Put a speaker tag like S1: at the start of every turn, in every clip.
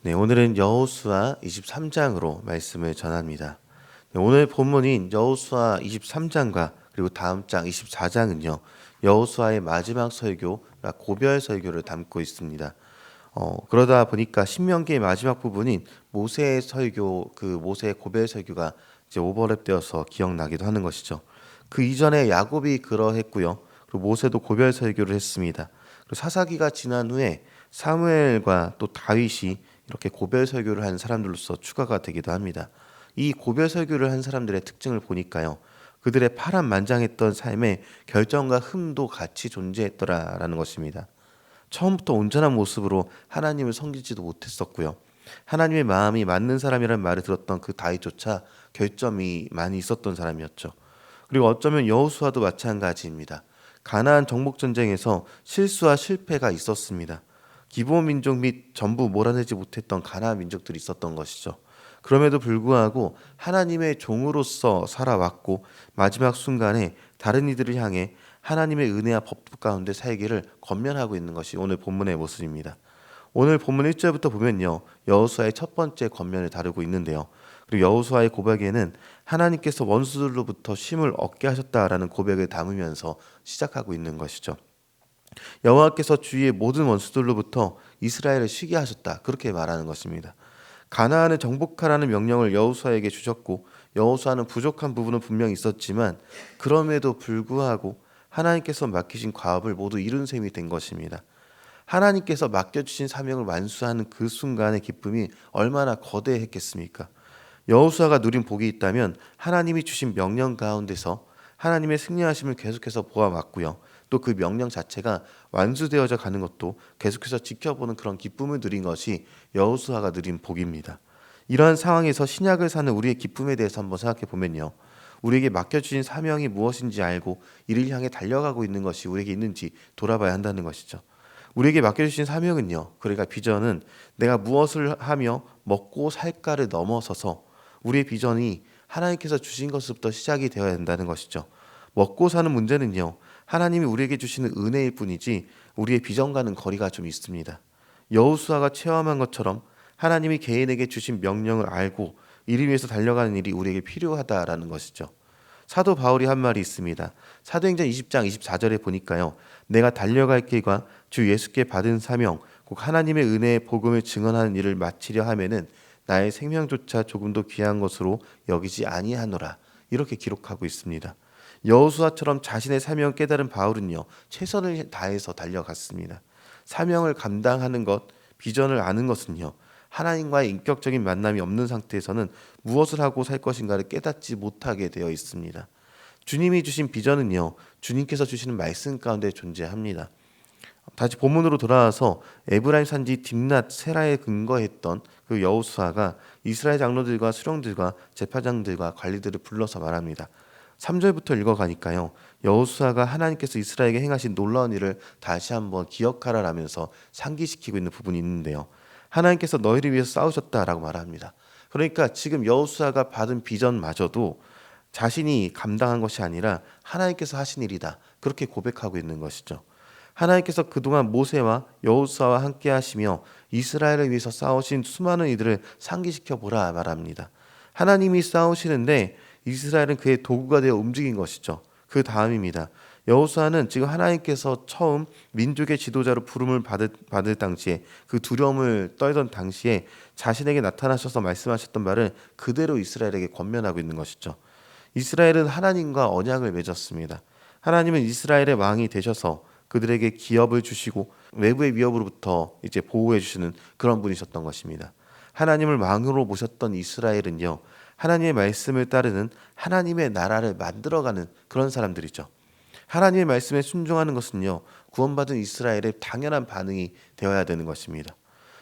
S1: 네, 오늘은 여호수아 23장으로 말씀을 전합니다. 네, 오늘 본문인 여호수아 23장과 그리고 다음 장 24장은요. 여호수아의 마지막 설교, 그러니까 고별 설교를 담고 있습니다. 그러다 보니까 신명기의 마지막 부분인 모세의 설교, 그 모세의 고별 설교가 이제 오버랩되어서 기억나기도 하는 것이죠. 그 이전에 야곱이 그러했고요. 그리고 모세도 고별 설교를 했습니다. 그리고 사사기가 지난 후에 사무엘과 또 다윗이 이렇게 고별 설교를 한 사람들로서 추가가 되기도 합니다. 이 고별 설교를 한 사람들의 특징을 보니까요. 그들의 파란만장했던 삶에 결정과 흠도 같이 존재했더라라는 것입니다. 처음부터 온전한 모습으로 하나님을 섬기지도 못했었고요. 하나님의 마음이 맞는 사람이라는 말을 들었던 그 다윗조차 결점이 많이 있었던 사람이었죠. 그리고 어쩌면 여호수아도 마찬가지입니다. 가나안 정복 전쟁에서 실수와 실패가 있었습니다. 기브온 민족 및 전부 몰아내지 못했던 가나안 민족들이 있었던 것이죠. 그럼에도 불구하고 하나님의 종으로서 살아왔고 마지막 순간에 다른 이들을 향해 하나님의 은혜와 법 가운데 살기를 권면하고 있는 것이 오늘 본문의 모습입니다. 오늘 본문 1절부터 보면요. 여호수아의 첫 번째 권면을 다루고 있는데요. 그리고 여호수아의 고백에는 하나님께서 원수들로부터 쉼을 얻게 하셨다라는 고백을 담으면서 시작하고 있는 것이죠. 여호와께서 주위의 모든 원수들로부터 이스라엘을 쉬게 하셨다. 그렇게 말하는 것입니다. 가나안을 정복하라는 명령을 여호수아에게 주셨고 여호수아는 부족한 부분은 분명히 있었지만 그럼에도 불구하고 하나님께서 맡기신 과업을 모두 이룬 셈이 된 것입니다. 하나님께서 맡겨주신 사명을 완수하는 그 순간의 기쁨이 얼마나 거대했겠습니까? 여호수아가 누린 복이 있다면 하나님이 주신 명령 가운데서 하나님의 승리하심을 계속해서 보아왔고요. 또 그 명령 자체가 완수되어져 가는 것도 계속해서 지켜보는 그런 기쁨을 누린 것이 여호수아가 누린 복입니다. 이러한 상황에서 신약을 사는 우리의 기쁨에 대해서 한번 생각해 보면요. 우리에게 맡겨주신 사명이 무엇인지 알고 이를 향해 달려가고 있는 것이 우리에게 있는지 돌아봐야 한다는 것이죠. 우리에게 맡겨주신 사명은요. 그러니까 비전은 내가 무엇을 하며 먹고 살까를 넘어서서 우리의 비전이 하나님께서 주신 것부터 시작이 되어야 된다는 것이죠. 먹고 사는 문제는요. 하나님이 우리에게 주시는 은혜일 뿐이지 우리의 비전과는 거리가 좀 있습니다. 여호수아가 체험한 것처럼 하나님이 개인에게 주신 명령을 알고 이를 위해서 달려가는 일이 우리에게 필요하다라는 것이죠. 사도 바울이 한 말이 있습니다. 사도행전 20장 24절에 보니까요. 내가 달려갈 길과 주 예수께 받은 사명, 곧 하나님의 은혜의 복음을 증언하는 일을 마치려 하면은 나의 생명조차 조금도 귀한 것으로 여기지 아니하노라. 이렇게 기록하고 있습니다. 여호수아처럼 자신의 사명을 깨달은 바울은요. 최선을 다해서 달려갔습니다. 사명을 감당하는 것, 비전을 아는 것은요. 하나님과의 인격적인 만남이 없는 상태에서는 무엇을 하고 살 것인가를 깨닫지 못하게 되어 있습니다. 주님이 주신 비전은요. 주님께서 주시는 말씀 가운데 존재합니다. 다시 본문으로 돌아와서 에브라임 산지 딥낫 세라에 근거했던 그 여호수아가 이스라엘 장로들과 수령들과 제사장들과 관리들을 불러서 말합니다. 3절부터 읽어가니까요. 여호수아가 하나님께서 이스라엘에게 행하신 놀라운 일을 다시 한번 기억하라라면서 상기시키고 있는 부분이 있는데요. 하나님께서 너희를 위해서 싸우셨다라고 말합니다. 그러니까 지금 여호수아가 받은 비전마저도 자신이 감당한 것이 아니라 하나님께서 하신 일이다. 그렇게 고백하고 있는 것이죠. 하나님께서 그동안 모세와 여호수아와 함께 하시며 이스라엘을 위해서 싸우신 수많은 이들을 상기시켜 보라 말합니다. 하나님이 싸우시는데 이스라엘은 그의 도구가 되어 움직인 것이죠. 그 다음입니다. 여호수아는 지금 하나님께서 처음 민족의 지도자로 부름을 받을 당시에 그 두려움을 떨던 당시에 자신에게 나타나셔서 말씀하셨던 말을 그대로 이스라엘에게 권면하고 있는 것이죠. 이스라엘은 하나님과 언약을 맺었습니다. 하나님은 이스라엘의 왕이 되셔서 그들에게 기업을 주시고 외부의 위협으로부터 이제 보호해 주시는 그런 분이셨던 것입니다. 하나님을 왕으로 모셨던 이스라엘은요. 하나님의 말씀을 따르는 하나님의 나라를 만들어가는 그런 사람들이죠. 하나님의 말씀에 순종하는 것은요. 구원받은 이스라엘의 당연한 반응이 되어야 되는 것입니다.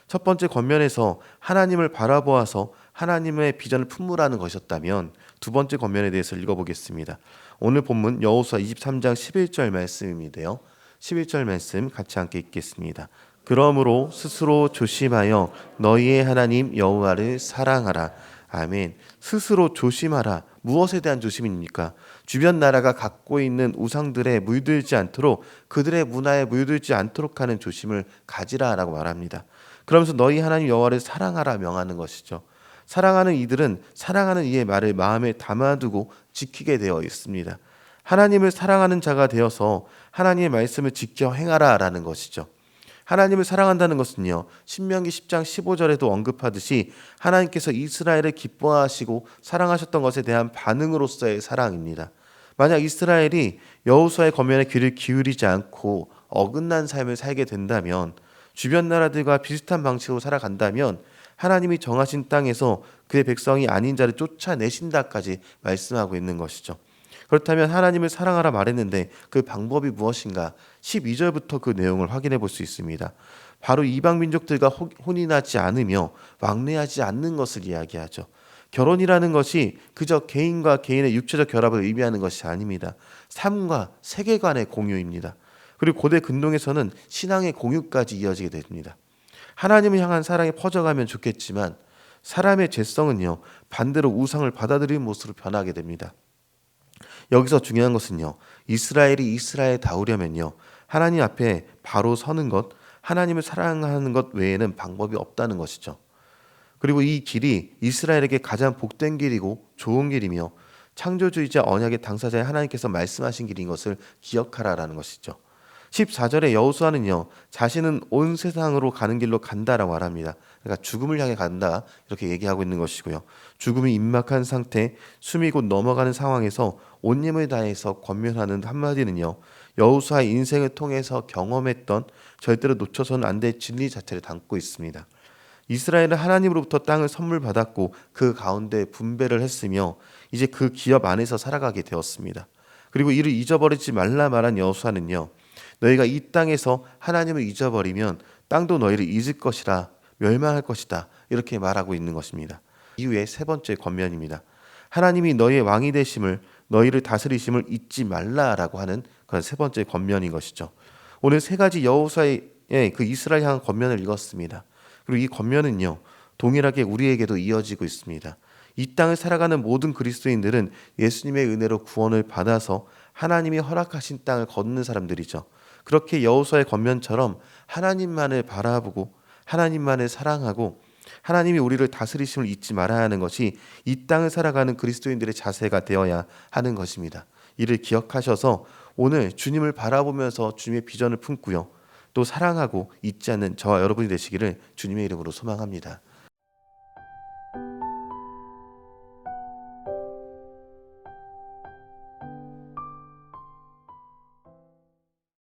S1: 첫 번째 권면에서 하나님을 바라보아서 하나님의 비전을 품으라는 것이었다면 두 번째 권면에 대해서 읽어보겠습니다. 오늘 본문 여호수아 23장 11절 말씀인데요. 11절 말씀 같이 함께 읽겠습니다. 그러므로 스스로 조심하여 너희의 하나님 여호와를 사랑하라. 아멘. 스스로 조심하라. 무엇에 대한 조심입니까? 주변 나라가 갖고 있는 우상들에 물들지 않도록 그들의 문화에 물들지 않도록 하는 조심을 가지라라고 말합니다. 그러면서 너희 하나님 여호와를 사랑하라 명하는 것이죠. 사랑하는 이들은 사랑하는 이의 말을 마음에 담아두고 지키게 되어 있습니다. 하나님을 사랑하는 자가 되어서 하나님의 말씀을 지켜 행하라라는 것이죠. 하나님을 사랑한다는 것은요, 신명기 10장 15절에도 언급하듯이 하나님께서 이스라엘을 기뻐하시고 사랑하셨던 것에 대한 반응으로서의 사랑입니다. 만약 이스라엘이 여호수아의 권면에 귀를 기울이지 않고 어긋난 삶을 살게 된다면, 주변 나라들과 비슷한 방식으로 살아간다면 하나님이 정하신 땅에서 그의 백성이 아닌 자를 쫓아내신다까지 말씀하고 있는 것이죠. 그렇다면 하나님을 사랑하라 말했는데 그 방법이 무엇인가? 12절부터 그 내용을 확인해 볼 수 있습니다. 바로 이방 민족들과 혼인하지 않으며 왕래하지 않는 것을 이야기하죠. 결혼이라는 것이 그저 개인과 개인의 육체적 결합을 의미하는 것이 아닙니다. 삶과 세계관의 공유입니다. 그리고 고대 근동에서는 신앙의 공유까지 이어지게 됩니다. 하나님을 향한 사랑이 퍼져가면 좋겠지만 사람의 죄성은요, 반대로 우상을 받아들이는 모습으로 변하게 됩니다. 여기서 중요한 것은요, 이스라엘이 이스라엘다우려면요, 하나님 앞에 바로 서는 것, 하나님을 사랑하는 것 외에는 방법이 없다는 것이죠. 그리고 이 길이 이스라엘에게 가장 복된 길이고 좋은 길이며 창조주의자 언약의 당사자의 하나님께서 말씀하신 길인 것을 기억하라라는 것이죠. 14절에 여호수아는요, 자신은 온 세상으로 가는 길로 간다라고 말합니다. 그러니까 죽음을 향해 간다 이렇게 얘기하고 있는 것이고요. 죽음이 임박한 상태, 숨이 곧 넘어가는 상황에서 온 힘을 다해서 권면하는 한마디는요, 여호수아의 인생을 통해서 경험했던 절대로 놓쳐서는 안 될 진리 자체를 담고 있습니다. 이스라엘은 하나님으로부터 땅을 선물 받았고 그 가운데 분배를 했으며 이제 그 기업 안에서 살아가게 되었습니다. 그리고 이를 잊어버리지 말라 말한 여호수아는요, 너희가 이 땅에서 하나님을 잊어버리면 땅도 너희를 잊을 것이라, 멸망할 것이다, 이렇게 말하고 있는 것입니다. 이후에 세 번째 권면입니다. 하나님이 너희의 왕이 되심을, 너희를 다스리심을 잊지 말라라고 하는 그런 세 번째 권면인 것이죠. 오늘 세 가지 여호수아의 그 이스라엘 향한 권면을 읽었습니다. 그리고 이 권면은요, 동일하게 우리에게도 이어지고 있습니다. 이 땅을 살아가는 모든 그리스도인들은 예수님의 은혜로 구원을 받아서 하나님이 허락하신 땅을 걷는 사람들이죠. 그렇게 여호수아의 권면처럼 하나님만을 바라보고 하나님만을 사랑하고 하나님이 우리를 다스리심을 잊지 말아야 하는 것이 이 땅을 살아가는 그리스도인들의 자세가 되어야 하는 것입니다. 이를 기억하셔서 오늘 주님을 바라보면서 주님의 비전을 품고요, 또 사랑하고 잊지 않는 저와 여러분이 되시기를 주님의 이름으로 소망합니다.